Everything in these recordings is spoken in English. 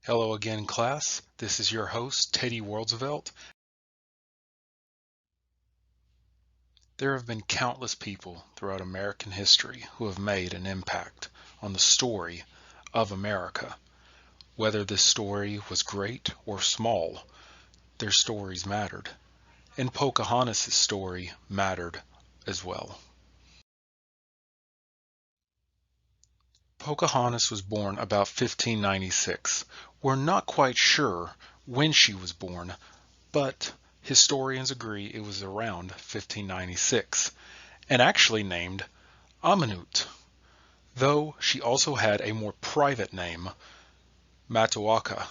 Hello again, class. This is your host, Teddy Worldsvelt. There have been countless people throughout American history who have made an impact on the story of America. Whether this story was great or small, their stories mattered. And Pocahontas' story mattered as well. Pocahontas was born about 1596. We're not quite sure when she was born, but historians agree it was around 1596, and actually named Amanut, though she also had a more private name, Matoaka.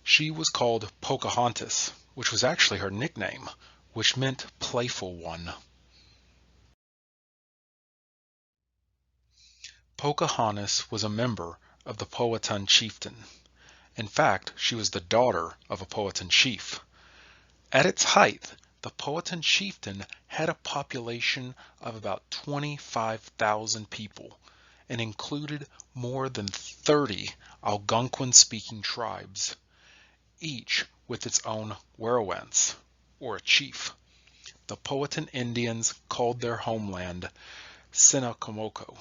She was called Pocahontas, which was actually her nickname, which meant playful one. Pocahontas was a member of the Powhatan chieftain. In fact, she was the daughter of a Powhatan chief. At its height, the Powhatan chieftain had a population of about 25,000 people and included more than 30 Algonquin-speaking tribes, each with its own werowance, or a chief. The Powhatan Indians called their homeland Sinakomoko.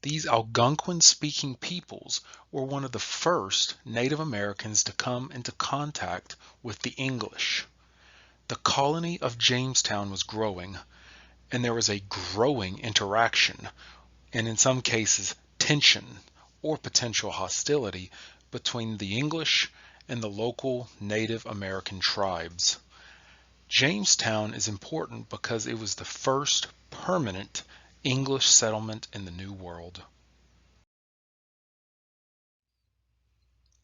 These Algonquin-speaking peoples were one of the first Native Americans to come into contact with the English. The colony of Jamestown was growing, and there was a growing interaction, and in some cases tension or potential hostility between the English and the local Native American tribes. Jamestown is important because it was the first permanent English settlement in the New World.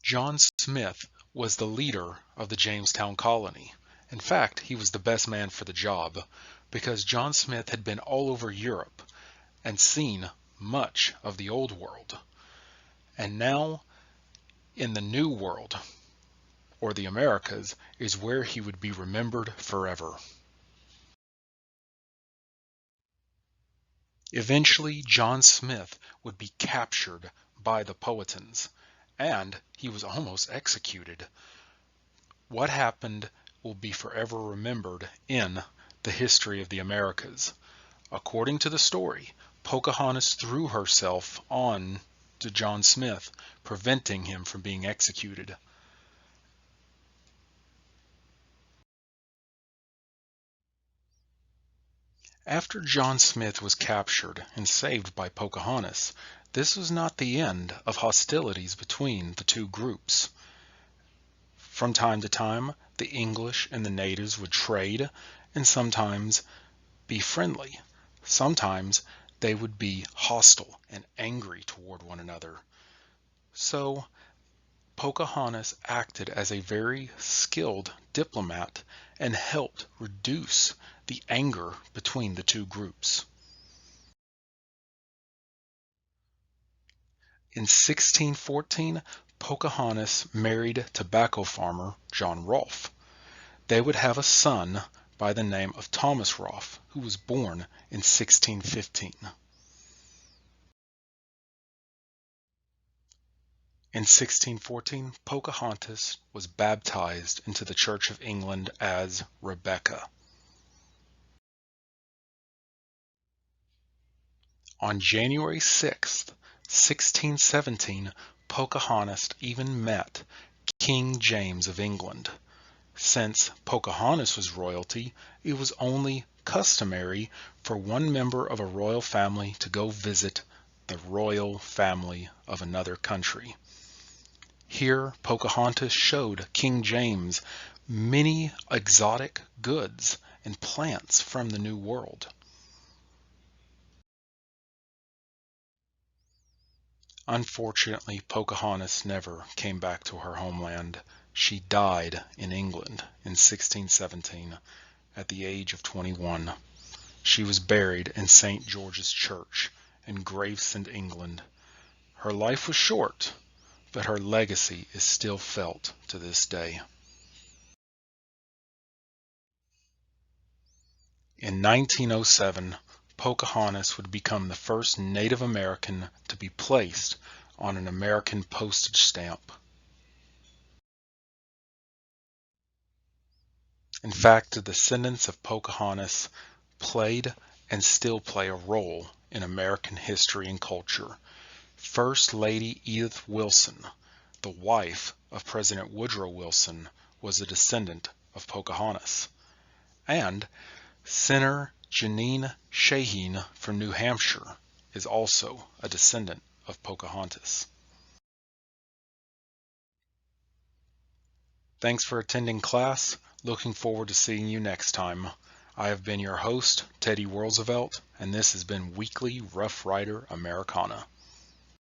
John Smith was the leader of the Jamestown colony. In fact, he was the best man for the job because John Smith had been all over Europe and seen much of the Old World. And now, in the New World, or the Americas, is where he would be remembered forever. Eventually, John Smith would be captured by the Powhatans, and he was almost executed. What happened will be forever remembered in the history of the Americas. According to the story, Pocahontas threw herself on to John Smith, preventing him from being executed. After John Smith was captured and saved by Pocahontas, this was not the end of hostilities between the two groups. From time to time, the English and the natives would trade and sometimes be friendly. Sometimes they would be hostile and angry toward one another. So Pocahontas acted as a very skilled diplomat and helped reduce the anger between the two groups. In 1614, Pocahontas married tobacco farmer John Rolfe. They would have a son by the name of Thomas Rolfe, who was born in 1615. In 1614, Pocahontas was baptized into the Church of England as Rebecca. On January 6, 1617, Pocahontas even met King James of England. Since Pocahontas was royalty, it was only customary for one member of a royal family to go visit the royal family of another country. Here, Pocahontas showed King James many exotic goods and plants from the New World. Unfortunately, Pocahontas never came back to her homeland. She died in England in 1617 at the age of 21. She was buried in St. George's Church in Gravesend, England. Her life was short, but her legacy is still felt to this day. In 1907, Pocahontas would become the first Native American to be placed on an American postage stamp. In fact, the descendants of Pocahontas played and still play a role in American history and culture. First Lady Edith Wilson, the wife of President Woodrow Wilson, was a descendant of Pocahontas. And Senator Janine Shaheen from New Hampshire is also a descendant of Pocahontas. Thanks for attending class. Looking forward to seeing you next time. I have been your host, Teddy Roosevelt, and this has been Weekly Rough Rider Americana.